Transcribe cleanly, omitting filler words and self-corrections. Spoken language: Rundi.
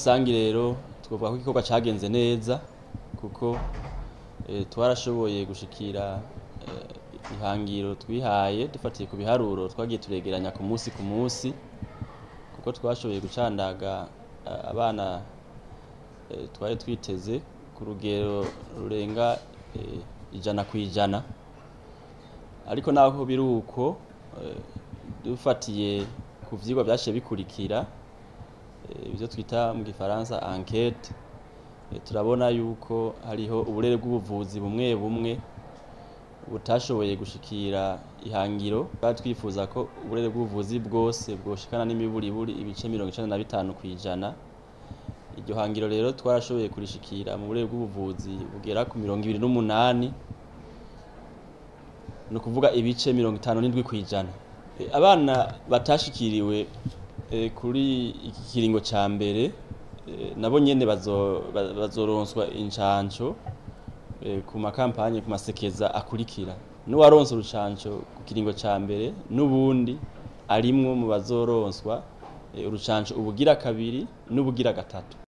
rusangi rero twovuga ko igikorwa cagenze neza kuko twarashoboye gushikira ihangiro twihaye dufatiye ku biharuro twagiye turegeranya ku munsi kuko twashoboye gucandaga abana twari twiteze ku rugero rurenga 100%, ariko naho biruko dufatiye ku vyigwa byashe bikurikira ibyo twita mu gifaransa enquête, turabona yuko hariho uburere bw'ubuvuzi bumwe bumwe butashoboye gushikira ihangiro. Twifuza ko uburere bw'ubuvuzi bwose bwoshikana n'imiburiburi ibice 95%. Iryo hangiro rero twarashoboye kurishikira mu burere bw'ubuvuzi bugera ku 28%, no kuvuga ibice 57%. Abana batashikiriwe kuri iki kiringo ca mbere nabo nyene bazoronswa incanco ku makampanye ku masekeza akurikira. N'uwaronse urucanco ku kiringo ca mbere n'ubundi arimwo mu bazoronswa urucanco ubugira kabiri n'ubugira gatatu.